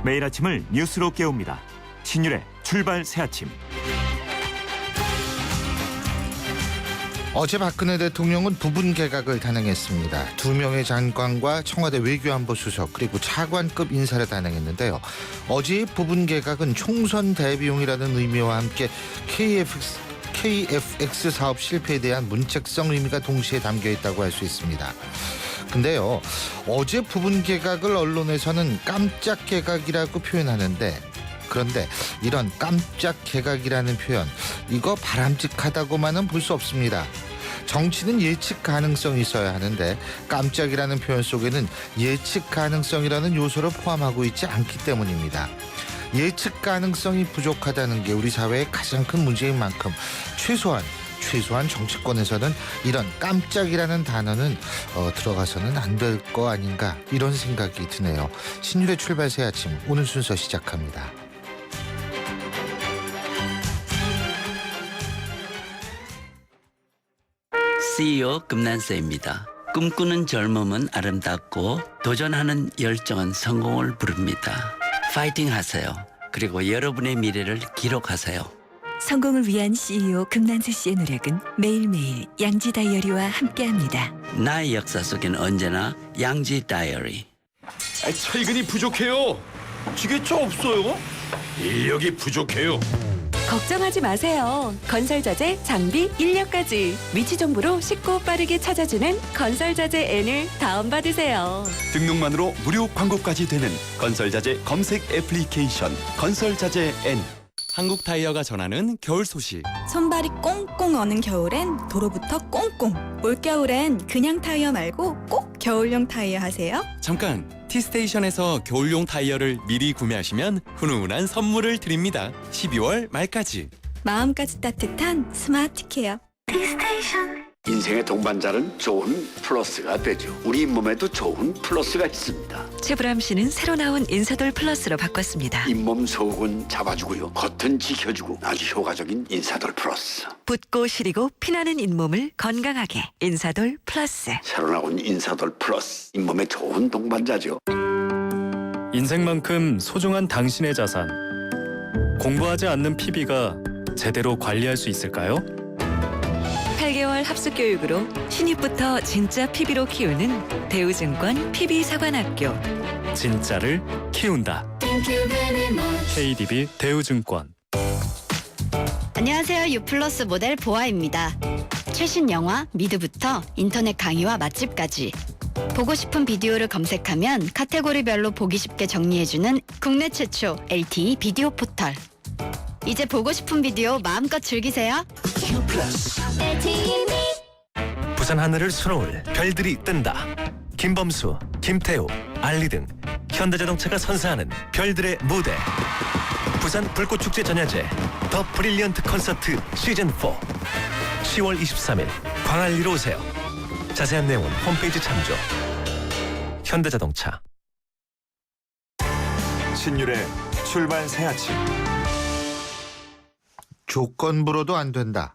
매일 아침을 뉴스로 깨웁니다. 신율의 출발 새아침. 어제 박근혜 대통령은 부분 개각을 단행했습니다. 2명의 장관과 청와대 외교안보 수석 그리고 차관급 인사를 단행했는데요. 어제 부분 개각은 총선 대비용이라는 의미와 함께 KFX 사업 실패에 대한 문책성 의미가 동시에 담겨있다고 할 수 있습니다. 근데요, 어제 부분 개각을 언론에서는 깜짝 개각이라고 표현하는데, 그런데 이런 깜짝 개각이라는 표현, 이거 바람직하다고만은 볼 수 없습니다. 정치는 예측 가능성이 있어야 하는데 깜짝이라는 표현 속에는 예측 가능성이라는 요소를 포함하고 있지 않기 때문입니다. 예측 가능성이 부족하다는 게 우리 사회의 가장 큰 문제인 만큼 최소한 정치권에서는 이런 깜짝이라는 단어는 들어가서는 안 될 거 아닌가, 이런 생각이 드네요. 신율의 출발 새 아침, 오늘 순서 시작합니다. CEO 금난세입니다. 꿈꾸는 젊음은 아름답고 도전하는 열정은 성공을 부릅니다. 파이팅 하세요. 그리고 여러분의 미래를 기록하세요. 성공을 위한 CEO 금난세 씨의 노력은 매일매일 양지 다이어리와 함께합니다. 나의 역사 속엔 언제나 양지 다이어리. 철근이 부족해요. 지게차 없어요? 인력이 부족해요. 걱정하지 마세요. 건설자재, 장비, 인력까지 위치 정보로 쉽고 빠르게 찾아주는 건설자재 N을 다운받으세요. 등록만으로 무료 광고까지 되는 건설자재 검색 애플리케이션 건설자재 N. 한국 타이어가 전하는 겨울 소식. 손발이 꽁꽁 어는 겨울엔 도로부터 꽁꽁. 올겨울엔 그냥 타이어 말고 꼭 겨울용 타이어 하세요. 잠깐, T스테이션에서 겨울용 타이어를 미리 구매하시면 훈훈한 선물을 드립니다. 12월 말까지. 마음까지 따뜻한 스마트 케어. 인생의 동반자는 좋은 플러스가 되죠. 우리 몸에도 좋은 플러스가 있습니다. 최불암 씨는 새로 나온 인사돌 플러스로 바꿨습니다. 잇몸 속은 잡아주고요, 겉은 지켜주고 아주 효과적인 인사돌 플러스. 붓고 시리고 피나는 잇몸을 건강하게 인사돌 플러스. 새로 나온 인사돌 플러스, 잇몸에 좋은 동반자죠. 인생만큼 소중한 당신의 자산. 공부하지 않는 PB가 제대로 관리할 수 있을까요? 8개월 합숙 교육으로 신입부터 진짜 PB로 키우는 대우증권 PB사관학교. 진짜를 키운다. KDB 대우증권. 안녕하세요. 유플러스 모델 보아입니다. 최신 영화 미드부터 인터넷 강의와 맛집까지 보고 싶은 비디오를 검색하면 카테고리별로 보기 쉽게 정리해주는 국내 최초 LTE 비디오 포털. 이제 보고 싶은 비디오 마음껏 즐기세요. 부산 하늘을 수놓을 별들이 뜬다. 김범수, 김태우, 알리 등 현대자동차가 선사하는 별들의 무대. 부산 불꽃축제 전야제 더 브릴리언트 콘서트 시즌4 10월 23일 광안리로 오세요. 자세한 내용은 홈페이지 참조. 현대자동차. 신율의 출발 새아침. 조건부로도 안 된다.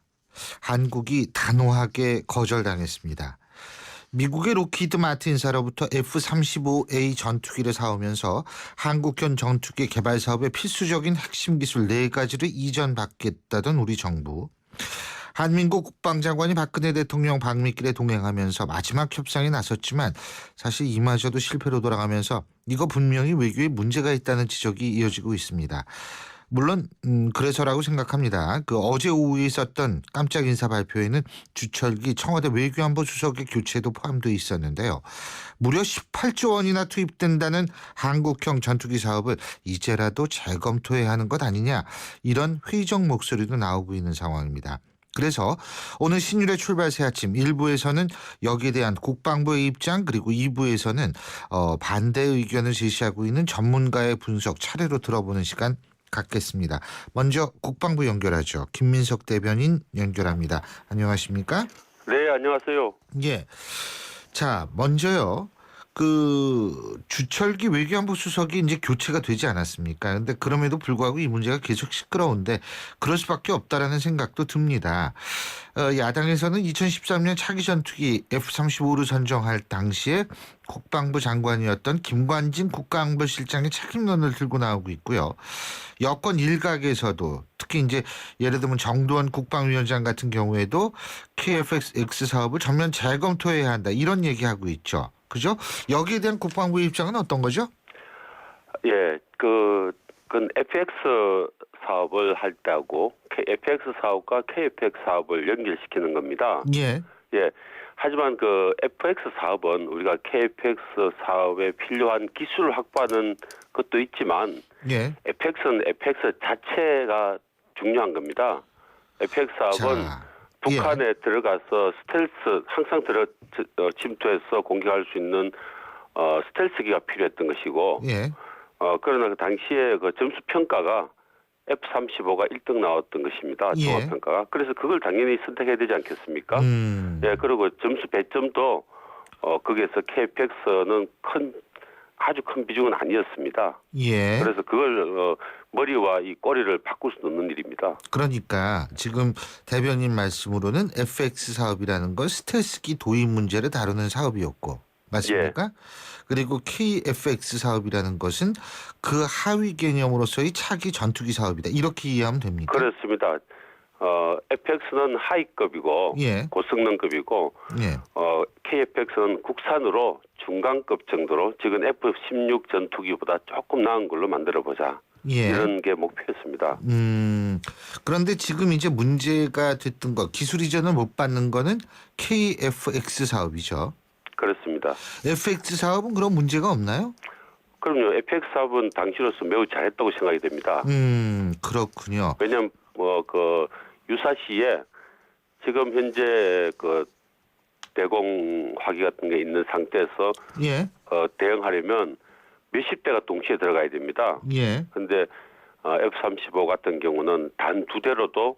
한국이 단호하게 거절당했습니다. 미국의 록히드 마틴사로부터 F-35A 전투기를 사오면서 한국형 전투기 개발 사업의 필수적인 핵심 기술 4가지를 이전받겠다던 우리 정부. 한민국 국방장관이 박근혜 대통령 방미길에 동행하면서 마지막 협상에 나섰지만 사실 이마저도 실패로 돌아가면서 이거 분명히 외교에 문제가 있다는 지적이 이어지고 있습니다. 물론 그래서라고 생각합니다. 어제 오후에 있었던 깜짝 인사 발표에는 주철기 청와대 외교안보 수석의 교체도 포함되어 있었는데요. 무려 18조 원이나 투입된다는 한국형 전투기 사업을 이제라도 재검토해야 하는 것 아니냐, 이런 회의적 목소리도 나오고 있는 상황입니다. 그래서 오늘 신율의 출발 새 아침 1부에서는 여기에 대한 국방부의 입장, 그리고 2부에서는 반대 의견을 제시하고 있는 전문가의 분석 차례로 들어보는 시간 갖겠습니다. 먼저 국방부 연결하죠. 김민석 대변인 연결합니다. 안녕하십니까? 네, 안녕하세요. 예. 자, 먼저요. 그 주철기 외교안보 수석이 이제 교체가 되지 않았습니까? 근데 그럼에도 불구하고 이 문제가 계속 시끄러운데 그럴 수밖에 없다라는 생각도 듭니다. 야당에서는 2013년 차기 전투기 F-35를 선정할 당시에 국방부 장관이었던 김관진 국가안보실장의 책임론을 들고 나오고 있고요. 여권 일각에서도 특히 이제 예를 들면 정두원 국방위원장 같은 경우에도 KF-X 사업을 전면 재검토해야 한다 이런 얘기하고 있죠. 그죠? 여기에 대한 국방부의 입장은 어떤 거죠? 예, 그건 FX 사업을 할 때하고 FX 사업과 KFX 사업을 연결시키는 겁니다. 예. 예. 하지만 그 FX 사업은 우리가 KFX 사업에 필요한 기술을 확보하는 것도 있지만 예. FX는 FX 자체가 중요한 겁니다. FX 사업은 북한에 들어가서 스텔스 항상 침투해서 공격할 수 있는 스텔스기가 필요했던 것이고 예. 그러나 그 당시에 그 점수 평가가 F-35가 1등 나왔던 것입니다. 종합 평가가. 그래서 그걸 당연히 선택해야 되지 않겠습니까? 예, 그리고 점수 배점도 거기에서 KFX는 아주 큰 비중은 아니었습니다. 예. 그래서 그걸 머리와 이 꼬리를 바꿀 수 없는 일입니다. 그러니까 지금 대변인 말씀으로는 FX 사업이라는 건 스텔스기 도입 문제를 다루는 사업이었고 맞습니까? 예. 그리고 KFX 사업이라는 것은 그 하위 개념으로서의 차기 전투기 사업이다. 이렇게 이해하면 됩니까? 그렇습니다. FX는 하위급이고 예. 고성능급이고 예. KFX는 국산으로 중간급 정도로 지금 F-16 전투기보다 조금 나은 걸로 만들어보자. 예. 이런 게 목표였습니다. 그런데 지금 이제 문제가 됐던 거 기술 이전을 못 받는 거는 KFX 사업이죠. 그렇습니다. FX 사업은 그런 문제가 없나요? 그럼요. FX 사업은 당시로서 매우 잘했다고 생각이 됩니다. 그렇군요. 왜냐하면 그 유사시에 지금 현재 그 대공 화기 같은 게 있는 상태에서 예. 대응하려면 몇십 대가 동시에 들어가야 됩니다. 예. 근데 F-35 같은 경우는 단 2대로도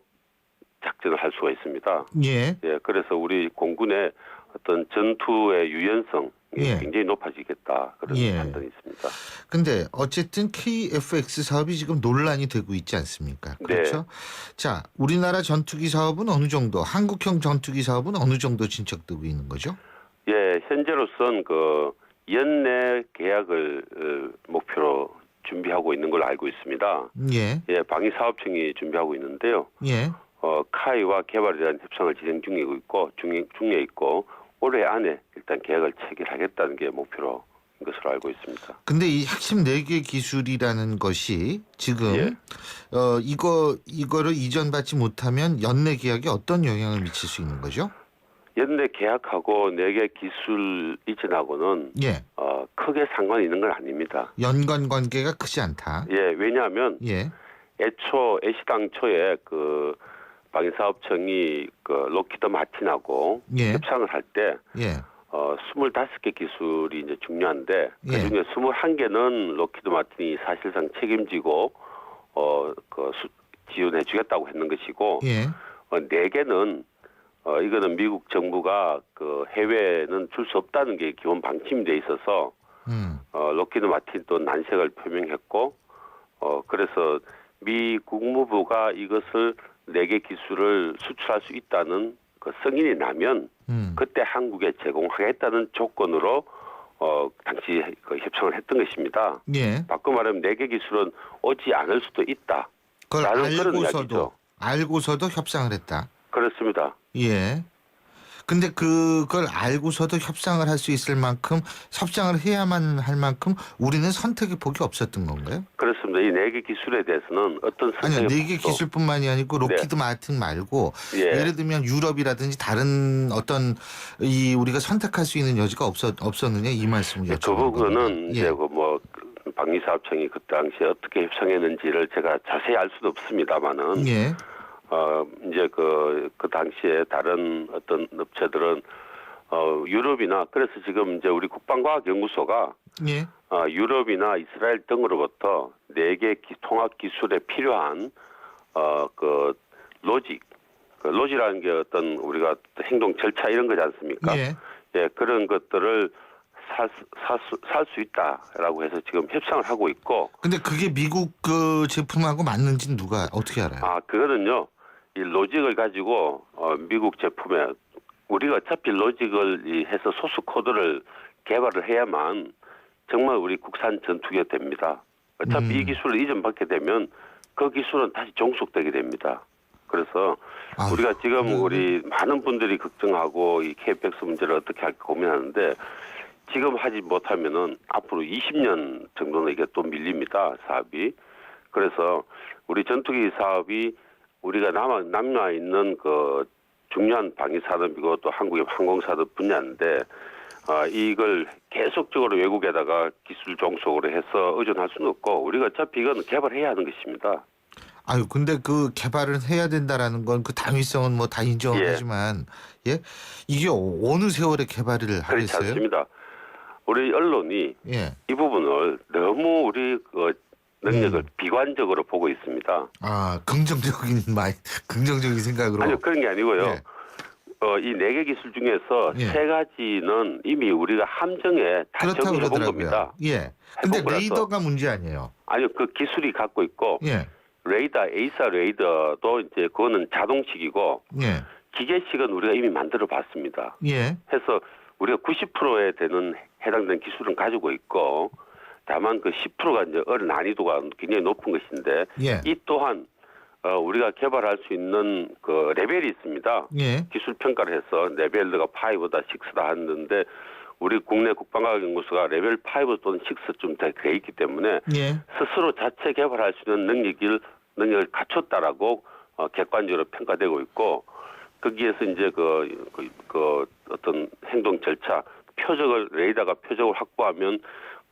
작전을 할 수가 있습니다. 예. 예. 그래서 우리 공군의 어떤 전투의 유연성이 굉장히 높아지겠다 그런 판단이 있습니다. 근데 어쨌든 KF-X 사업이 지금 논란이 되고 있지 않습니까? 그렇죠? 네. 자, 우리나라 전투기 사업은 어느 정도, 한국형 전투기 사업은 어느 정도 진척되고 있는 거죠? 예, 현재로선 그 연내 계약을 목표로 준비하고 있는 걸로 알고 있습니다. 예. 예, 방위사업청이 준비하고 있는데요. 예. 카이와 개발에 대한 협상을 진행 중이고 있고 중에 있고 올해 안에 일단 계약을 체결하겠다는 게 목표로 것으로 알고 있습니다. 근데 이 핵심 4개 기술이라는 것이 지금 이거를 이전받지 못하면 연내 계약에 어떤 영향을 미칠 수 있는 거죠? 연내 계약하고 4개 기술 이전하고는 크게 상관이 있는 건 아닙니다. 연관 관계가 크지 않다. 예, 왜냐하면 애시당초에 그 방위사업청이 그 록히드 마틴하고 협상을 할 때 25개 기술이 이제 중요한데 그중에 21개는 록히드 마틴이 사실상 책임지고 지원해 주겠다고 했는 것이고 4개는 이거는 미국 정부가 그 해외에는 줄 수 없다는 게 기본 방침이 돼 있어서 록히드 마틴도 난색을 표명했고 그래서 미 국무부가 이것을 4개 기술을 수출할 수 있다는 그 승인이 나면 그때 한국에 제공하겠다는 조건으로 당시 그 협상을 했던 것입니다. 바꿔 말하면 4개 기술은 오지 않을 수도 있다. 그걸 알고서도 협상을 했다. 그렇습니다. 예. 근데 그걸 알고서도 협상을 할 수 있을 만큼 협상을 해야만 할 만큼 우리는 선택의 폭이 없었던 건가요? 그렇습니다. 이 4개 기술에 대해서는 어떤 선택의 아니요. 4개 기술뿐만이 아니고 록히드 마틴 말고 예를 들면 유럽이라든지 다른 어떤 이 우리가 선택할 수 있는 여지가 없었느냐 이 말씀을 여쭤보는 그 부분은 이제 뭐 방위사업청이 그 당시에 어떻게 협상했는지를 제가 자세히 알 수도 없습니다만은 이제 그 당시에 다른 어떤 업체들은 유럽이나 그래서 지금 이제 우리 국방과학연구소가 유럽이나 이스라엘 등으로부터 4개 통합 기술에 필요한 그 로직이라는 게 어떤 우리가 행동 절차 이런 거지 않습니까? 예, 그런 것들을 살 수 있다라고 해서 지금 협상을 하고 있고. 근데 그게 미국 그 제품하고 맞는지는 누가 어떻게 알아요? 그거는요. 이 로직을 가지고 미국 제품에 우리가 어차피 로직을 해서 소스 코드를 개발을 해야만 정말 우리 국산 전투기가 됩니다. 어차피 이 기술을 이전받게 되면 그 기술은 다시 종속되게 됩니다. 그래서 우리가 지금 우리 많은 분들이 걱정하고 이 KF-X 문제를 어떻게 할까 고민하는데 지금 하지 못하면은 앞으로 20년 정도는 이게 또 밀립니다. 사업이. 그래서 우리 전투기 사업이 우리가 남아 있는 그 중요한 방위 산업이고 또 한국의 항공 산업 분야인데 이걸 계속적으로 외국에다가 기술 종속으로 해서 의존할 수는 없고 우리가 어차피 이건 개발해야 하는 것입니다. 근데 그 개발을 해야 된다라는 건 그 당위성은 뭐 다 인정을 하지만 이게 어느 세월에 개발을 하겠어요? 그렇지 않습니다. 우리 언론이 이 부분을 너무 우리 그 능력을 비관적으로 보고 있습니다. 긍정적인 생각으로. 아니요, 그런 게 아니고요. 이 4개 기술 중에서 3가지는 이미 우리가 함정에 다 적용해 본 겁니다. 근데 레이더가 문제 아니에요? 아니요, 그 기술이 갖고 있고 레이더, A사 레이더도 이제 그거는 자동식이고 기계식은 우리가 이미 만들어 봤습니다. 해서 우리가 90%에 되는 해당되는 기술은 가지고 있고 다만 그 10%가 이제 난이도가 굉장히 높은 것인데 이 또한 우리가 개발할 수 있는 그 레벨이 있습니다. 기술 평가를 해서 레벨가 5다 6다 하는데 우리 국내 국방과학연구소가 레벨 5 또는 6쯤 돼 있기 때문에 스스로 자체 개발할 수 있는 능력을 갖췄다라고 객관적으로 평가되고 있고 거기에서 이제 그 어떤 행동 절차 레이더가 표적을 확보하면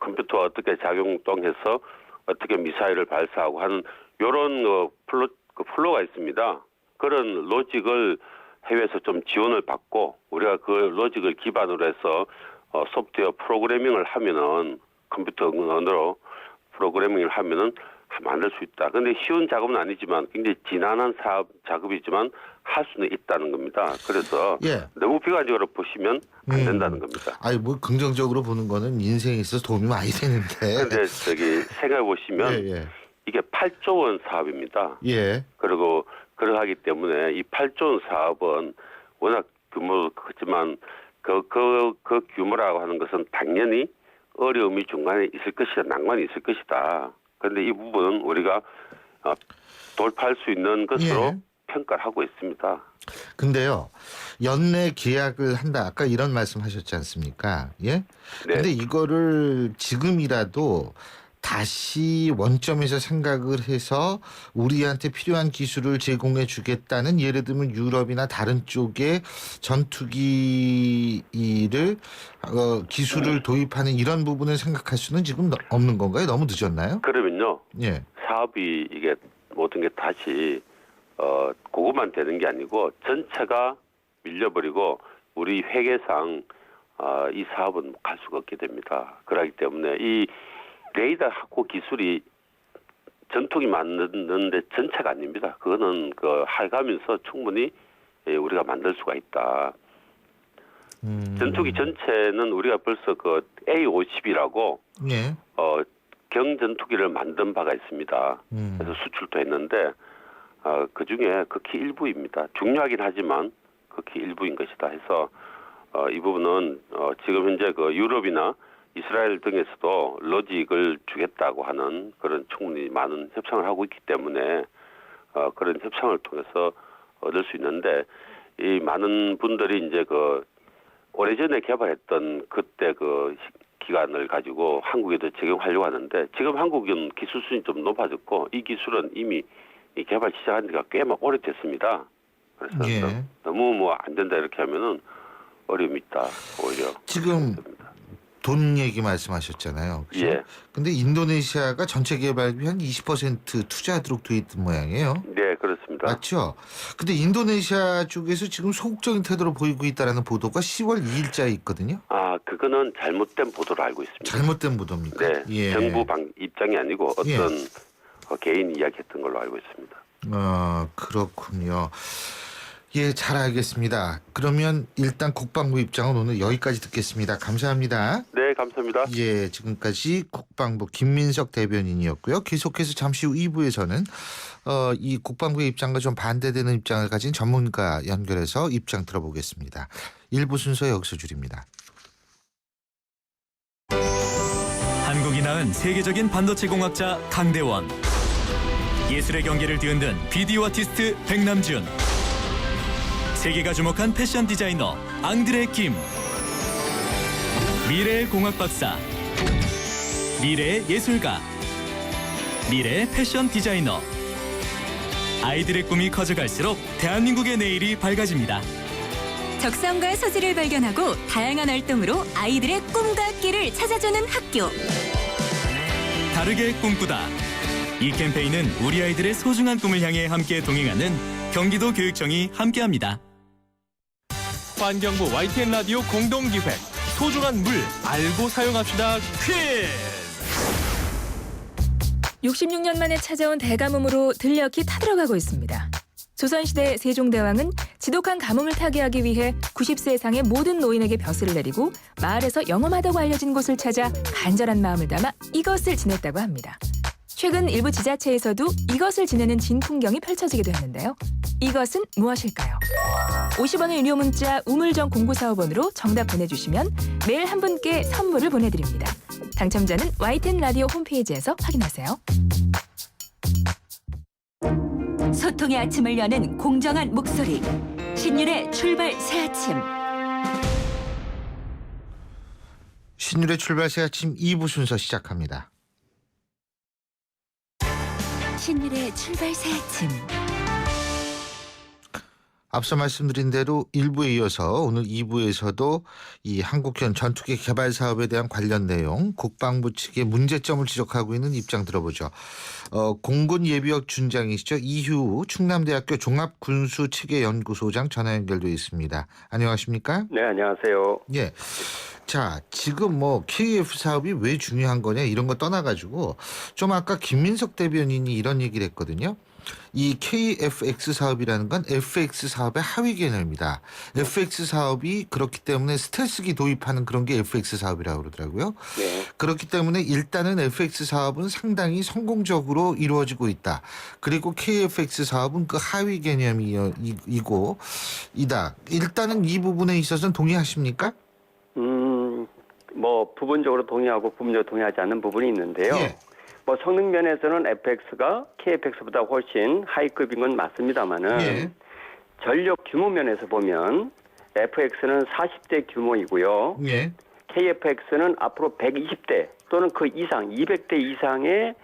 컴퓨터가 어떻게 작용해서 어떻게 미사일을 발사하고 하는 이런 플로가 있습니다. 그런 로직을 해외에서 좀 지원을 받고 우리가 그 로직을 기반으로 해서 소프트웨어 프로그래밍을 하면은 컴퓨터 언어로 프로그래밍을 하면은 만들 수 있다. 그런데 쉬운 작업은 아니지만 굉장히 지난한 작업이지만 할 수는 있다는 겁니다. 그래서 너무 비관적으로 보시면 안 된다는 겁니다. 뭐 긍정적으로 보는 거는 인생에 있어서 도움이 많이 되는데. 그런데 생각해 보시면 이게 8조 원 사업입니다. 그리고 그러하기 때문에 이 8조 원 사업은 워낙 규모가 크지만 그 규모라고 하는 것은 당연히 어려움이 중간에 있을 것이다. 난관이 있을 것이다. 그런데 이 부분은 우리가 돌파할 수 있는 것으로 평가를 하고 있습니다. 근데요, 연내 계약을 한다. 아까 이런 말씀 하셨지 않습니까? 근데 이거를 지금이라도 다시 원점에서 생각을 해서 우리한테 필요한 기술을 제공해 주겠다는 예를 들면 유럽이나 다른 쪽에 전투기를 기술을 도입하는 이런 부분을 생각할 수는 지금 없는 건가요? 너무 늦었나요? 그러면요. 사업이 이게 모든 게 다시 그것만 되는 게 아니고 전체가 밀려버리고 우리 회계상 이 사업은 갈 수가 없게 됩니다. 그렇기 때문에 이 레이더 확보 기술이 전투기 만드는데 전체가 아닙니다. 그거는 해가면서 충분히 우리가 만들 수가 있다. 전투기 전체는 우리가 벌써 A-50이라고 경전투기를 만든 바가 있습니다. 그래서 수출도 했는데 그 중에 극히 일부입니다. 중요하긴 하지만 극히 일부인 것이다 해서 이 부분은 지금 현재 유럽이나 이스라엘 등에서도 로직을 주겠다고 하는 그런 충분히 많은 협상을 하고 있기 때문에 그런 협상을 통해서 얻을 수 있는데 이 많은 분들이 이제 오래전에 개발했던 그때 기간을 가지고 한국에도 적용하려고 하는데 지금 한국은 기술 수준이 좀 높아졌고 이 기술은 이미 이 개발 시작한 지가 꽤 오래됐습니다. 그래서 너무 안 된다 이렇게 하면은 어려움이 있다 오히려. 지금 돈 얘기 말씀하셨잖아요. 근데 인도네시아가 전체 개발비 한 20% 투자하도록 돼 있던 모양이에요. 네, 그렇습니다. 맞죠? 근데 인도네시아 쪽에서 지금 소극적인 태도를 보이고 있다는 보도가 10월 2일자에 있거든요. 그거는 잘못된 보도로 알고 있습니다. 잘못된 보도입니까? 네, 정부 입장이 아니고 어떤 개인 이야기했던 걸로 알고 있습니다. 그렇군요. 잘 알겠습니다. 그러면 일단 국방부 입장은 오늘 여기까지 듣겠습니다. 감사합니다. 네, 감사합니다. 예, 지금까지 국방부 김민석 대변인이었고요. 계속해서 잠시 후 2부에서는 이 국방부의 입장과 좀 반대되는 입장을 가진 전문가 연결해서 입장 들어보겠습니다. 1부 순서 여기서 줄입니다. 한국이 낳은 세계적인 반도체 공학자 강대원, 예술의 경계를 뒤흔든 비디오 아티스트 백남준, 세계가 주목한 패션 디자이너 앙드레 김, 미래의 공학 박사, 미래의 예술가, 미래의 패션 디자이너. 아이들의 꿈이 커져갈수록 대한민국의 내일이 밝아집니다. 적성과 소질을 발견하고 다양한 활동으로 아이들의 꿈과 끼를 찾아주는 학교. 다르게 꿈꾸다. 이 캠페인은 우리 아이들의 소중한 꿈을 향해 함께 동행하는 경기도 교육청이 함께합니다. 환경부 YTN 라디오 공동기획 소중한 물 알고 사용합시다 퀴즈. 66년 만에 찾아온 대가뭄으로 들녘이 타들어가고 있습니다. 조선시대 세종대왕은 지독한 가뭄을 타개하기 위해 90세 이상의 모든 노인에게 벼슬을 내리고 마을에서 영험하다고 알려진 곳을 찾아 간절한 마음을 담아 이것을 지냈다고 합니다. 최근 일부 지자체에서도 이것을 지내는 진풍경이 펼쳐지기도 했는데요. 이것은 무엇일까요? 50원의 유료 문자 우물정 0945번으로 정답 보내주시면 매일 한 분께 선물을 보내드립니다. 당첨자는 YTN 라디오 홈페이지에서 확인하세요. 소통의 아침을 여는 공정한 목소리. 신율의 출발 새아침. 신율의 출발 새아침 2부 순서 시작합니다. 신율의 출발 새아침. 앞서 말씀드린 대로 1부에 이어서 오늘 2부에서도 이 한국형 전투기 개발 사업에 대한 관련 내용, 국방부 측의 문제점을 지적하고 있는 입장 들어보죠. 공군 예비역 준장이시죠. 이휴 충남대학교 종합군수체계연구소장 전화 연결돼 있습니다. 안녕하십니까? 네, 안녕하세요. 예. 자, 지금 뭐 KF 사업이 왜 중요한 거냐 이런 거 떠나가지고 좀 아까 김민석 대변인이 이런 얘기를 했거든요. 이 KFX 사업이라는 건 FX 사업의 하위 개념입니다. FX 사업이 그렇기 때문에 스텔스기 도입하는 그런 게 FX 사업이라고 그러더라고요. 네. 그렇기 때문에 일단은 FX 사업은 상당히 성공적으로 이루어지고 있다. 그리고 KFX 사업은 그 하위 개념이고 이다. 일단은 이 부분에 있어서는 동의하십니까? 뭐 부분적으로 동의하고 부분적으로 동의하지 않는 부분이 있는데요. 예. 뭐 성능 면에서는 FX가 KFX보다 훨씬 하위급인 건 맞습니다만은 예. 전력 규모 면에서 보면 FX는 40대 규모이고요. 예. KFX는 앞으로 120대 또는 그 이상 200대 이상의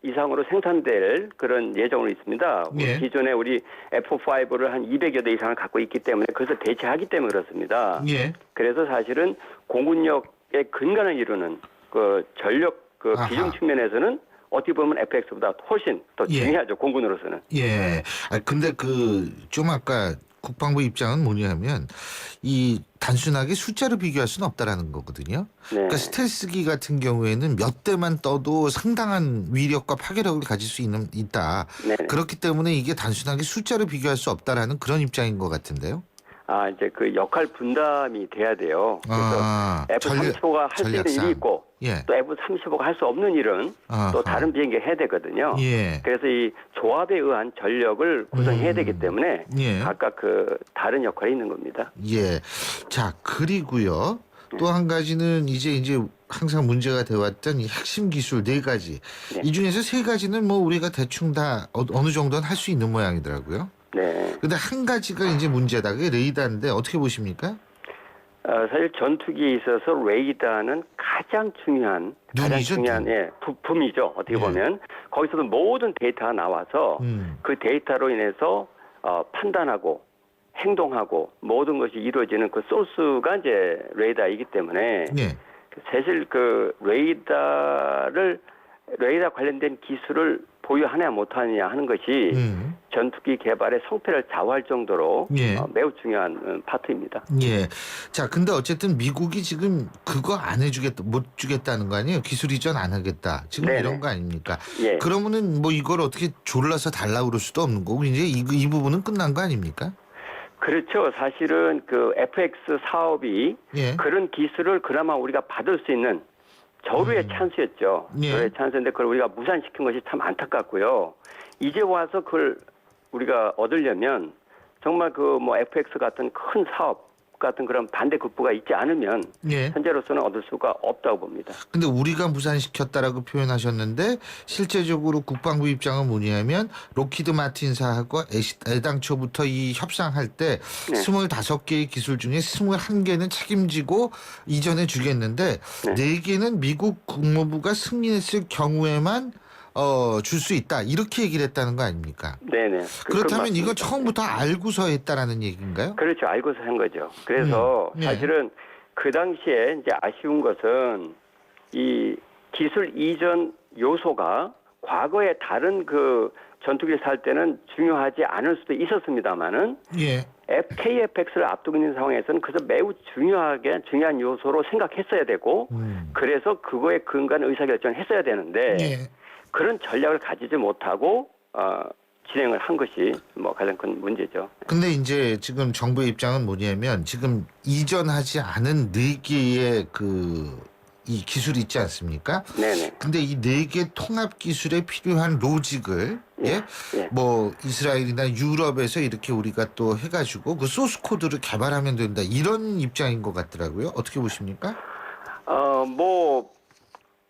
이상으로 생산될 그런 예정으로 있습니다. 예. 기존에 우리 F5를 한 200여 대 이상을 갖고 있기 때문에 그것을 대체하기 때문에 그렇습니다. 예. 그래서 사실은 공군력의 근간을 이루는 그 전력 그 비중 측면에서는 어떻게 보면 FX보다 훨씬 더 중요하죠. 공군으로서는. 예. 근데 좀 아까 국방부 입장은 뭐냐면 이 단순하게 숫자로 비교할 수는 없다라는 거거든요. 네. 그러니까 스텔스기 같은 경우에는 몇 대만 떠도 상당한 위력과 파괴력을 가질 수 있다. 네네. 그렇기 때문에 이게 단순하게 숫자로 비교할 수 없다라는 그런 입장인 것 같은데요. 이제 그 역할 분담이 돼야 돼요. 그래서 F-35가 할 수 있는 일이 있고 예. 또 F-35가 할 수 없는 일은 또 다른 비행기 해야 되거든요. 예. 그래서 이 조합에 의한 전력을 구성해야 되기 때문에 예. 각각 그 다른 역할이 있는 겁니다. 예. 자, 그리고요. 또 한 가지는 이제 항상 문제가 되어왔던 이 핵심 기술 4가지. 네. 이 중에서 3가지는 뭐 우리가 대충 다 어느 정도는 할 수 있는 모양이더라고요. 네. 근데 한 가지가 이제 문제다. 그게 레이더인데 어떻게 보십니까? 사실 전투기에 있어서 레이더는 가장 중요한 부품이죠. 어떻게 보면 거기서도 모든 데이터가 나와서 그 데이터로 인해서 판단하고 행동하고 모든 것이 이루어지는 그 소스가 이제 레이더이기 때문에 사실 그 레이더 관련된 기술을 보유하냐 못하느냐 하는 것이 전투기 개발의 성패를 좌우할 정도로 매우 중요한 파트입니다. 예. 자, 근데 어쨌든 미국이 지금 그거 안 해주겠다, 못 주겠다는 거 아니에요? 기술 이전 안 하겠다. 지금 네네. 이런 거 아닙니까? 예. 그러면은 뭐 이걸 어떻게 졸라서 달라고 그럴 수도 없는 거고 이제 이 부분은 끝난 거 아닙니까? 그렇죠. 사실은 그 FX 사업이 예. 그런 기술을 그나마 우리가 받을 수 있는 절호의 찬스였죠. 예. 절호의 찬스인데 그걸 우리가 무산시킨 것이 참 안타깝고요. 이제 와서 그걸 우리가 얻으려면 정말 그 뭐 FX 같은 큰 사업 같은 그런 반대 극부가 있지 않으면 예. 현재로서는 얻을 수가 없다고 봅니다. 근데 우리가 무산시켰다라고 표현하셨는데 실제적으로 국방부 입장은 뭐냐면 로키드 마틴사하고 애당초부터 이 협상할 때 25개의 기술 중에 21개는 책임지고 이전해 주겠는데 4개는 미국 국무부가 승인했을 경우에만 줄 수 있다. 이렇게 얘기를 했다는 거 아닙니까? 네네. 그렇다면 이거 처음부터 알고서 했다라는 얘기인가요? 그렇죠. 알고서 한 거죠. 그래서 예. 사실은 그 당시에 이제 아쉬운 것은 이 기술 이전 요소가 과거에 다른 그 전투기를 살 때는 중요하지 않을 수도 있었습니다만은 예. KFX를 앞두고 있는 상황에서는 그래서 매우 중요한 요소로 생각했어야 되고 그래서 그거에 근거한 의사결정을 했어야 되는데 예. 그런 전략을 가지지 못하고 진행을 한 것이 뭐 가장 큰 문제죠. 근데 이제 지금 정부의 입장은 뭐냐면 지금 이전하지 않은 4개의 이 기술이 있지 않습니까? 네네. 근데 이 4개 통합 기술에 필요한 로직을 뭐 이스라엘이나 유럽에서 이렇게 우리가 또 해가지고 그 소스 코드를 개발하면 된다 이런 입장인 것 같더라고요. 어떻게 보십니까? 뭐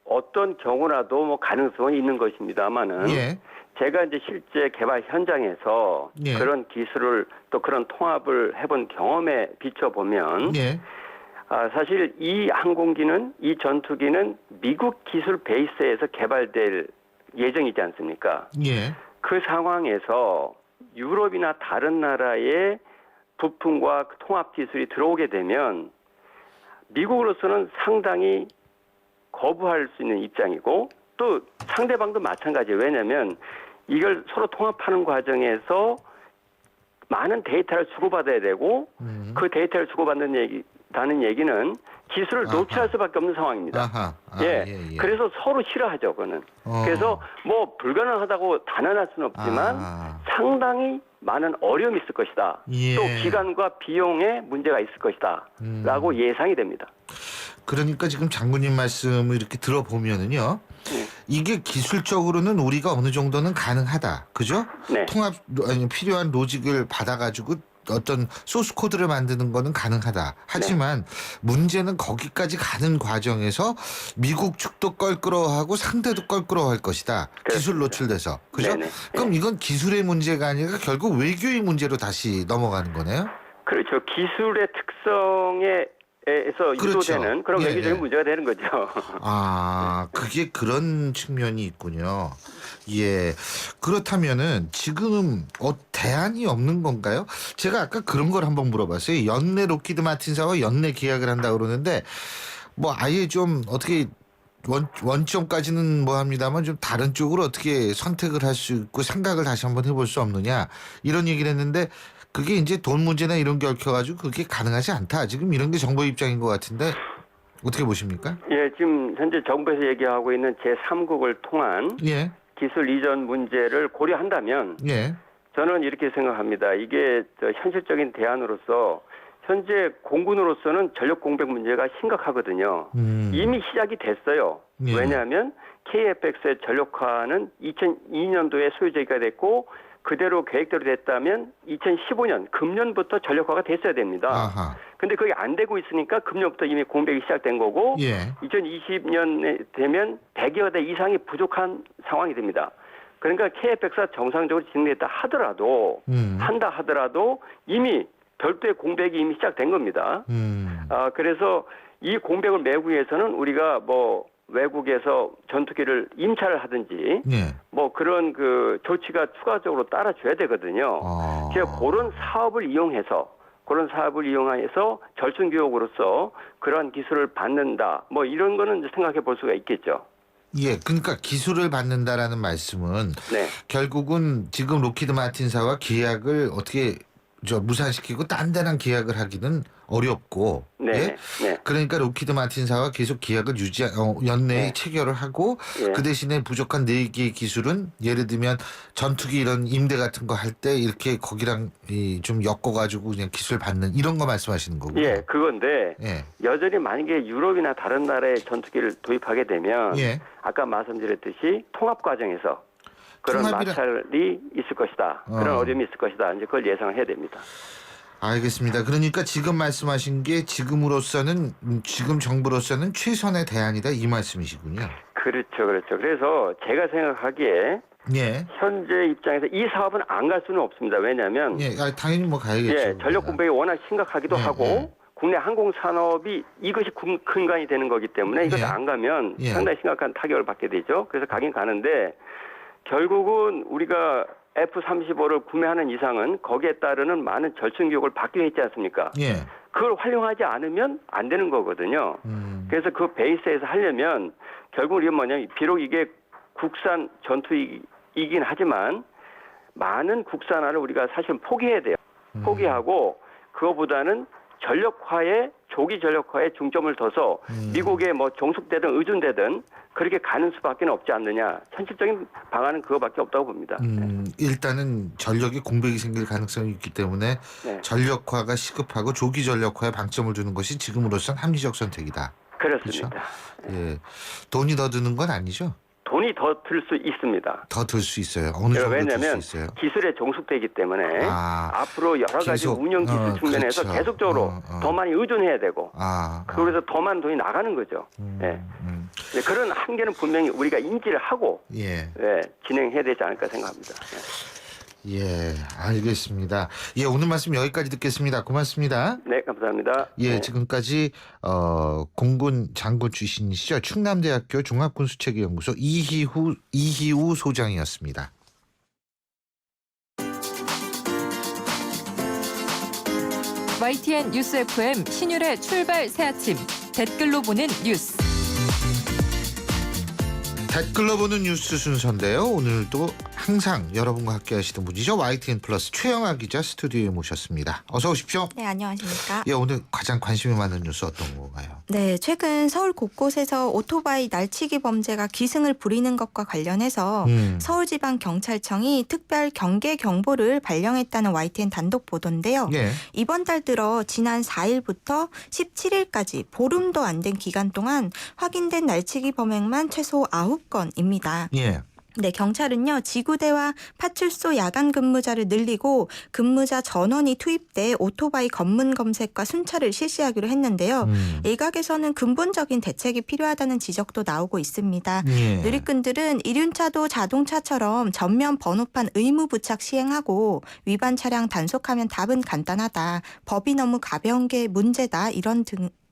어떤 경우라도 뭐 가능성은 있는 것입니다만은 예. 제가 이제 실제 개발 현장에서 예. 그런 기술을 또 그런 통합을 해본 경험에 비춰보면 예. 사실 이 항공기는 이 전투기는 미국 기술 베이스에서 개발될 예정이지 않습니까? 예. 그 상황에서 유럽이나 다른 나라의 부품과 통합 기술이 들어오게 되면 미국으로서는 상당히 거부할 수 있는 입장이고 또 상대방도 마찬가지예요. 왜냐하면 이걸 서로 통합하는 과정에서 많은 데이터를 주고받아야 되고 그 데이터를 주고받는다는 얘기는 기술을 노출할 수밖에 없는 상황입니다. 예. 그래서 서로 싫어하죠. 그거는. 그래서 뭐 불가능하다고 단언할 수는 없지만 상당히 많은 어려움이 있을 것이다. 예. 또 기간과 비용에 문제가 있을 것이다. 라고 예상이 됩니다. 그러니까 지금 장군님 말씀을 이렇게 들어보면은요. 이게 기술적으로는 우리가 어느 정도는 가능하다. 그죠? 네. 필요한 로직을 받아가지고 어떤 소스 코드를 만드는 거는 가능하다. 하지만 문제는 거기까지 가는 과정에서 미국 측도 껄끄러워하고 상대도 껄끄러워할 것이다. 기술 노출돼서. 그죠? 그럼 이건 기술의 문제가 아니라 결국 외교의 문제로 다시 넘어가는 거네요? 그렇죠. 기술의 특성에서 유도되는 그런 외교적인 문제가 되는 거죠. 그게 그런 측면이 있군요. 예. 그렇다면은 지금 대안이 없는 건가요? 제가 아까 그런 걸 한번 물어봤어요. 연내 로키드 마틴사와 연내 계약을 한다고 그러는데 뭐 아예 좀 어떻게 원점까지는 뭐 합니다만 좀 다른 쪽으로 어떻게 선택을 할 수 있고 생각을 다시 한번 해볼 수 없느냐 이런 얘기를 했는데 그게 이제 돈 문제나 이런 게 얽혀가지고 그게 가능하지 않다. 지금 이런 게 정부 입장인 것 같은데 어떻게 보십니까? 예, 지금 현재 정부에서 얘기하고 있는 제3국을 통한 기술 이전 문제를 고려한다면 저는 이렇게 생각합니다. 이게 현실적인 대안으로서 현재 공군으로서는 전력 공백 문제가 심각하거든요. 이미 시작이 됐어요. 왜냐하면 KFX의 전력화는 2002년도에 소유제기가 됐고 그대로 계획대로 됐다면 2015년 금년부터 전력화가 됐어야 됩니다. 근데 그게 안 되고 있으니까 금년부터 이미 공백이 시작된 거고 2020년에 되면 100여 대 이상이 부족한 상황이 됩니다. 그러니까 KFX가 정상적으로 진행됐다 하더라도 한다 하더라도 이미 별도의 공백이 이미 시작된 겁니다. 그래서 이 공백을 메우기 위해서는 우리가 뭐 외국에서 전투기를 임차를 하든지 뭐 그런 그 조치가 추가적으로 따라줘야 되거든요. 제가 그런 사업을 이용해서 절충 교육으로서 그러한 기술을 받는다. 뭐 이런 거는 생각해 볼 수가 있겠죠. 예, 그러니까 기술을 받는다라는 말씀은 결국은 지금 로키드 마틴사와 계약을 어떻게 무산시키고 딴 데랑 계약을 하기는 어렵고 네. 예? 네. 그러니까 록히드 마틴사와 계속 계약을 연내에 네. 체결을 하고 예. 그 대신에 부족한 4개의 기술은 예를 들면 전투기 이런 임대 같은 거 할 때 이렇게 거기랑 좀 엮어가지고 그냥 기술 받는 이런 거 말씀하시는 거고요. 예, 그건데 예. 여전히 만약에 유럽이나 다른 나라의 전투기를 도입하게 되면 예. 아까 말씀드렸듯이 통합 과정에서 그런 마찰이 있을 것이다. 그런 어려움이 있을 것이다. 이제 그걸 예상을 해야 됩니다. 알겠습니다. 그러니까 지금 말씀하신 게 지금 정부로서는 최선의 대안이다 이 말씀이시군요. 그렇죠. 그래서 제가 생각하기에 예. 현재 입장에서 이 사업은 안 갈 수는 없습니다. 왜냐하면 당연히 가야겠죠. 예, 전력 공백이 워낙 심각하기도 하고 국내 항공 산업이 이것이 근간이 되는 거기 때문에 이것이 안 가면 상당히 심각한 타격을 받게 되죠. 그래서 가긴 가는데 결국은 우리가 F-35를 구매하는 이상은 거기에 따르는 많은 절충 교육을 받기로 했지 않습니까? 예. 그걸 활용하지 않으면 안 되는 거거든요. 그래서 그 베이스에서 하려면 결국 이게 뭐냐면 비록 이게 국산 전투이긴 하지만 많은 국산화를 우리가 사실 포기해야 돼요. 포기하고 그거보다는 조기 전력화에 중점을 둬서 미국에 뭐 종속되든 의존되든 그렇게 가는 수밖에 없지 않느냐. 현실적인 방안은 그거밖에 없다고 봅니다. 일단은 전력에 공백이 생길 가능성이 있기 때문에 전력화가 시급하고 조기 전력화에 방점을 두는 것이 지금으로선 합리적 선택이다. 그렇습니다. 그렇죠? 예. 돈이 더 드는 건 아니죠? 돈이 더 들 수 있습니다. 더 들 수 있어요. 어느 정도 왜냐하면 들 수 있어요? 기술에 종속되기 때문에 앞으로 여러 가지 운영 기술 측면에서 그렇죠. 계속적으로 더 많이 의존해야 되고 그래서 더 많은 돈이 나가는 거죠. 네, 그런 한계는 분명히 우리가 인지를 하고 진행해야 되지 않을까 생각합니다. 예, 알겠습니다. 예, 오늘 말씀 여기까지 듣겠습니다. 고맙습니다. 네, 감사합니다. 예, 지금까지 공군 장군 출신이시죠. 충남대학교 종합군수체계연구소 이희우 소장이었습니다. YTN 뉴스 FM 신율의 출발 새 아침 댓글로 보는 뉴스. 댓글로 보는 뉴스 순서인데요. 오늘도 항상 여러분과 함께 하시던 분이죠. YTN 플러스 최영아 기자 스튜디오에 모셨습니다. 어서 오십시오. 네, 안녕하십니까. 예, 오늘 가장 관심이 많은 뉴스 어떤 건가요? 네, 최근 서울 곳곳에서 오토바이 날치기 범죄가 기승을 부리는 것과 관련해서 서울지방경찰청이 특별 경계 경보를 발령했다는 YTN 단독 보도인데요. 이번 달 들어 지난 4일부터 17일까지 보름도 안 된 기간 동안 확인된 날치기 범행만 최소 9건입니다. 네, 경찰은요, 지구대와 파출소 야간 근무자를 늘리고 근무자 전원이 투입돼 오토바이 검문 검색과 순찰을 실시하기로 했는데요. 일각에서는 근본적인 대책이 필요하다는 지적도 나오고 있습니다. 누리꾼들은 이륜차도 자동차처럼 전면 번호판 의무 부착 시행하고 위반 차량 단속하면 답은 간단하다. 법이 너무 가벼운 게 문제다. 이런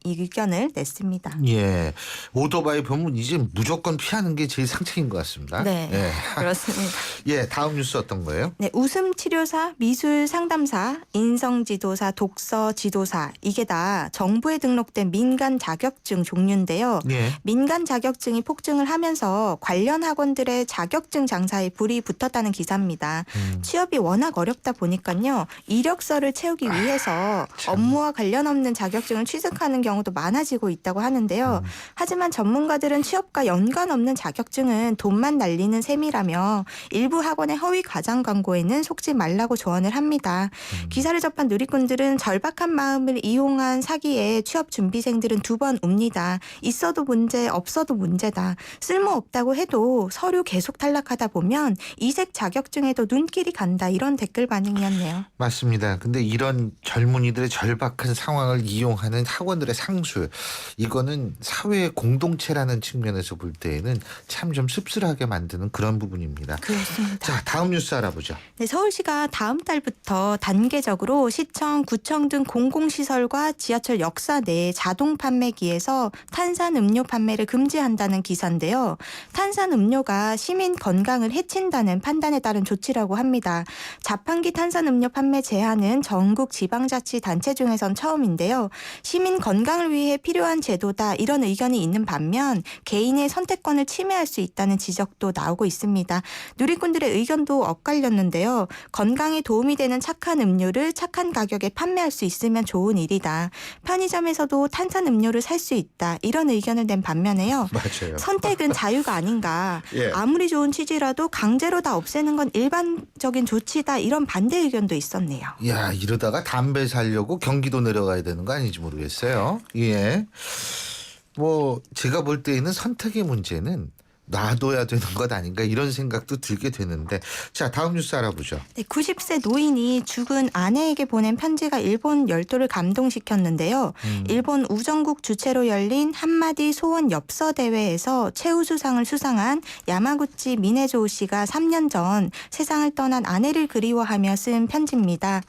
의견을 냈습니다. 예, 오토바이 보면 이제 무조건 피하는 게 제일 상책인 것 같습니다. 네, 그렇습니다. 예, 다음 뉴스 어떤 거예요? 네, 웃음 치료사, 미술 상담사, 인성 지도사, 독서 지도사 이게 다 정부에 등록된 민간 자격증 종류인데요. 민간 자격증이 폭증을 하면서 관련 학원들의 자격증 장사에 불이 붙었다는 기사입니다. 취업이 워낙 어렵다 보니까요. 이력서를 채우기 위해서 업무와 관련 없는 자격증을 취득하는 경우도 많아지고 있다고 하는데요. 하지만 전문가들은 취업과 연관 없는 자격증은 돈만 날리는 셈이라며 일부 학원의 허위 과장 광고에는 속지 말라고 조언을 합니다. 기사를 접한 누리꾼들은 절박한 마음을 이용한 사기에 취업 준비생들은 두 번 웁니다. 있어도 문제, 없어도 문제다. 쓸모없다고 해도 서류 계속 탈락하다 보면 이색 자격증에도 눈길이 간다. 이런 댓글 반응이었네요. 맞습니다. 근데 이런 젊은이들의 절박한 상황을 이용하는 학원들의 상술, 이거는 사회의 공동체라는 측면에서 볼 때에는 참 좀 씁쓸하게 만드는 그런 부분입니다. 그렇습니다. 자, 다음 뉴스 알아보죠. 네, 서울시가 다음 달부터 단계적으로 시청, 구청 등 공공시설과 지하철 역사 내 자동 판매기에서 탄산음료 판매를 금지한다는 기사인데요. 탄산음료가 시민 건강을 해친다는 판단에 따른 조치라고 합니다. 자판기 탄산음료 판매 제한은 전국 지방자치단체 중에선 처음인데요. 시민 건강 건강을 위해 필요한 제도다 이런 의견이 있는 반면 개인의 선택권을 침해할 수 있다는 지적도 나오고 있습니다. 누리꾼들의 의견도 엇갈렸는데요. 건강에 도움이 되는 착한 음료를 착한 가격에 판매할 수 있으면 좋은 일이다. 편의점에서도 탄산음료를 살 수 있다. 이런 의견을 낸 반면에요. 맞아요. 선택은 자유가 아닌가. 예. 아무리 좋은 취지라도 강제로 다 없애는 건 일반적인 조치다. 이런 반대 의견도 있었네요. 야, 이러다가 담배 사려고 경기도 내려가야 되는 거 아닌지 모르겠어요. 예. 뭐 제가 볼 때에는 선택의 문제는 놔둬야 되는 것 아닌가 이런 생각도 들게 되는데 자 다음 뉴스 알아보죠. 네, 90세 노인이 죽은 아내에게 보낸 편지가 일본 열도를 감동시켰는데요. 일본 우정국 주최로 열린 한마디 소원 엽서 대회에서 최우수상을 수상한 야마구치 미네조 씨가 3년 전 세상을 떠난 아내를 그리워하며 쓴 편지입니다.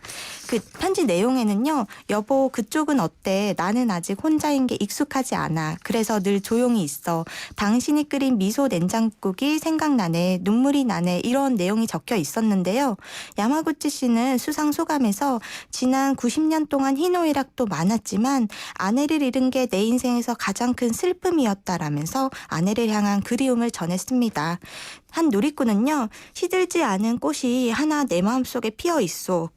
그 편지 내용에는요. 여보 그쪽은 어때? 나는 아직 혼자인 게 익숙하지 않아. 그래서 늘 조용히 있어. 당신이 끓인 미소 냉장국이 생각나네. 눈물이 나네. 이런 내용이 적혀 있었는데요. 야마구치 씨는 수상 소감에서 지난 90년 동안 희노애락도 많았지만 아내를 잃은 게 내 인생에서 가장 큰 슬픔이었다라면서 아내를 향한 그리움을 전했습니다. 한 누리꾼은요. 시들지 않은 꽃이 하나 내 마음속에 피어 있어.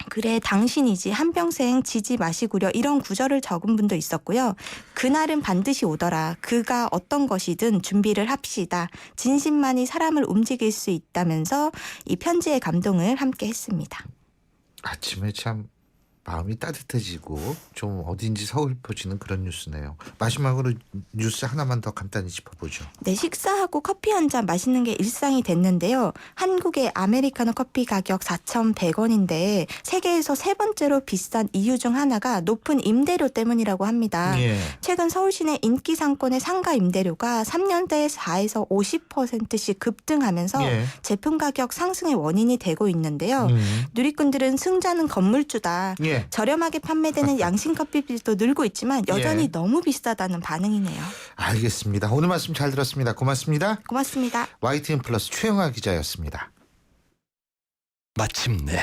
그래 당신이지 한평생 지지 마시구려 이런 구절을 적은 분도 있었고요. 그날은 반드시 오더라. 그가 어떤 것이든 준비를 합시다. 진심만이 사람을 움직일 수 있다면서 이 편지의 감동을 함께 했습니다. 아침에 참 마음이 따뜻해지고 좀 어딘지 서글퍼지는 그런 뉴스네요. 마지막으로 뉴스 하나만 더 간단히 짚어보죠. 네, 식사하고 커피 한 잔 마시는 게 일상이 됐는데요. 한국의 아메리카노 커피 가격 4,100원인데 세계에서 세 번째로 비싼 이유 중 하나가 높은 임대료 때문이라고 합니다. 예. 최근 서울 시내 인기 상권의 상가 임대료가 3년대에 4에서 50%씩 급등하면서 예. 제품 가격 상승의 원인이 되고 있는데요. 누리꾼들은 승자는 건물주다. 예. 저렴하게 판매되는 양심 커피집도 늘고 있지만 여전히 예. 너무 비싸다는 반응이네요. 알겠습니다. 오늘 말씀 잘 들었습니다. 고맙습니다. 고맙습니다. YTN 플러스 최영아 기자였습니다. 마침내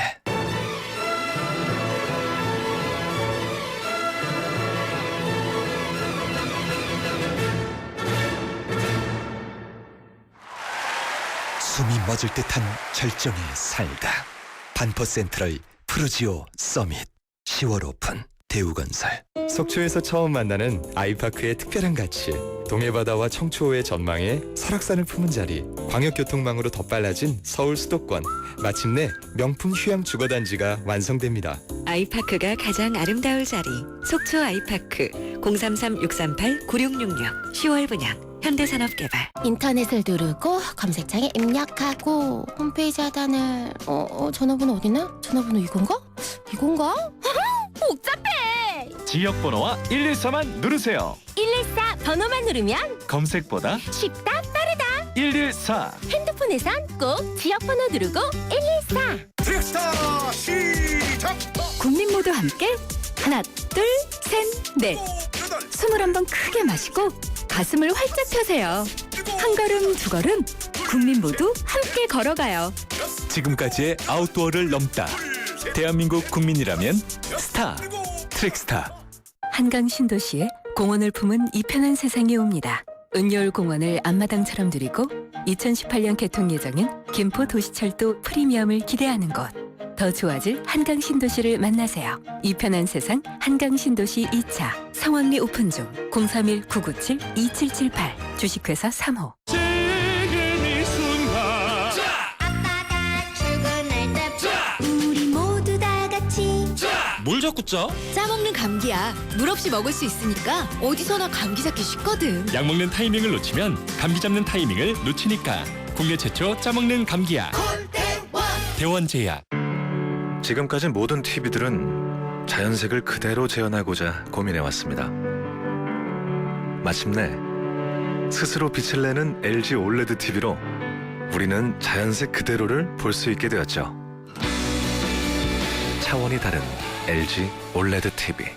숨이 멎을 듯한 절정에 살다. 반포 센트럴 푸르지오 서밋 10월 오픈 대우건설. 속초에서 처음 만나는 아이파크의 특별한 가치, 동해바다와 청초호의 전망에 설악산을 품은 자리, 광역교통망으로 더 빨라진 서울 수도권, 마침내 명품 휴양 주거단지가 완성됩니다. 아이파크가 가장 아름다울 자리 속초 아이파크 033-638-9666 10월 분양 현대산업개발. 인터넷을 누르고 검색창에 입력하고 홈페이지 하단을 전화번호 어디나? 전화번호 이건가? 복잡해! 지역번호와 114만 누르세요. 114 번호만 누르면 검색보다 쉽다 빠르다. 114. 핸드폰에선 꼭 지역번호 누르고 114. 트랙스타 시작. 국민 모두 함께 하나 둘 셋 넷 21번 크게 마시고 가슴을 활짝 펴세요. 한 걸음 두 걸음 국민 모두 함께 걸어가요. 지금까지의 아웃도어를 넘다. 대한민국 국민이라면 스타. 트랙스타. 한강 신도시에 공원을 품은 이 편한 세상이 옵니다. 은여울 공원을 앞마당처럼 누리고 2018년 개통 예정인 김포 도시철도 프리미엄을 기대하는 곳. 더 좋아질 한강 신도시를 만나세요. 이 편한 세상 한강 신도시 2차 성황리 오픈 중 031-997-2778 주식회사 3호. 우리 모두 다 같이 뭘 자꾸 짜? 짜먹는 감기야. 물 없이 먹을 수 있으니까 어디서나 감기 잡기 쉽거든. 약 먹는 타이밍을 놓치면 감기 잡는 타이밍을 놓치니까. 국내 최초 짜먹는 감기약 대원제약. 지금까지 모든 TV들은 자연색을 그대로 재현하고자 고민해왔습니다. 마침내 스스로 빛을 내는 LG 올레드 TV로 우리는 자연색 그대로를 볼 수 있게 되었죠. 차원이 다른 LG 올레드 TV.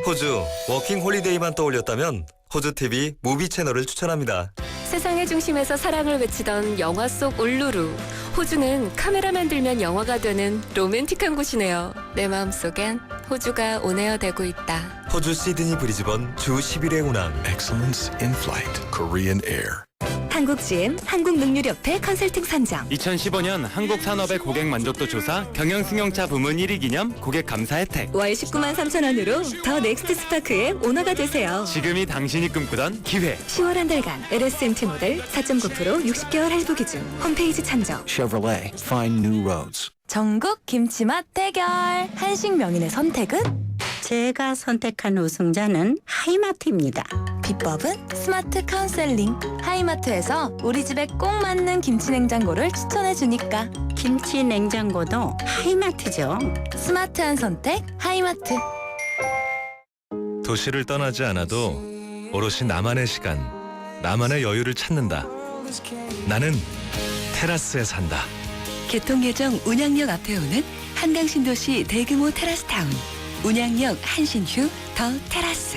호주 워킹 홀리데이만 떠올렸다면 호주 TV 무비 채널을 추천합니다. 세상의 중심에서 사랑을 외치던 영화 속 울루루. 호주는 카메라만 들면 영화가 되는 로맨틱한 곳이네요. 내 마음속엔 호주가 온에어되고 있다. 호주 시드니 브리즈번 주 10일의 운항. Excellence in flight. Korean Air. 한국GM 한국능률협회 컨설팅 선정. 2015년 한국산업의 고객 만족도 조사 경영승용차 부문 1위 기념 고객 감사 혜택. 월 19만 3천 원으로 더 넥스트 스파크의 오너가 되세요. 지금이 당신이 꿈꾸던 기회. 10월 한 달간 LSMT 모델 4.9% 60개월 할부 기준. 홈페이지 참조. Chevrolet. Find new roads. 전국 김치맛 대결. 한식 명인의 선택은? 제가 선택한 우승자는 하이마트입니다. 비법은 스마트 카운셀링. 하이마트에서 우리 집에 꼭 맞는 김치 냉장고를 추천해 주니까. 김치 냉장고도 하이마트죠. 스마트한 선택 하이마트. 도시를 떠나지 않아도 오롯이 나만의 시간, 나만의 여유를 찾는다. 나는 테라스에 산다. 개통예정 운양역 앞에 오는 한강신도시 대규모 테라스타운. 운양역 한신휴 더 테라스.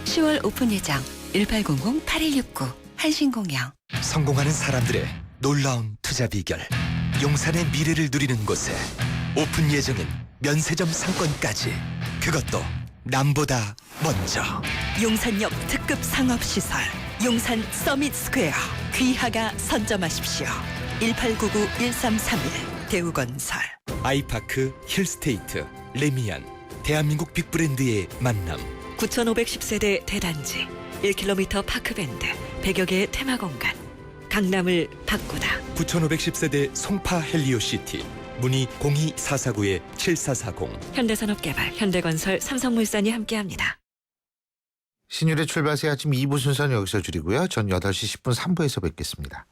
10월 오픈 예정 1800-8169 한신공영. 성공하는 사람들의 놀라운 투자 비결. 용산의 미래를 누리는 곳에 오픈 예정인 면세점 상권까지. 그것도 남보다 먼저. 용산역 특급 상업시설 용산 서밋 스퀘어. 귀하가 선점하십시오. 1899-1331 대우건설. 아이파크 힐스테이트 레미안. 대한민국 빅브랜드의 만남. 9510세대 대단지 1km 파크밴드 100여 개의 테마공간. 강남을 바꾸다. 9510세대 송파 헬리오시티. 문의 02449-7440. 현대산업개발 현대건설 삼성물산이 함께합니다. 신율의 출발새 아침 2부 순서는 여기서 줄이고요. 전 8시 10분 3부에서 뵙겠습니다.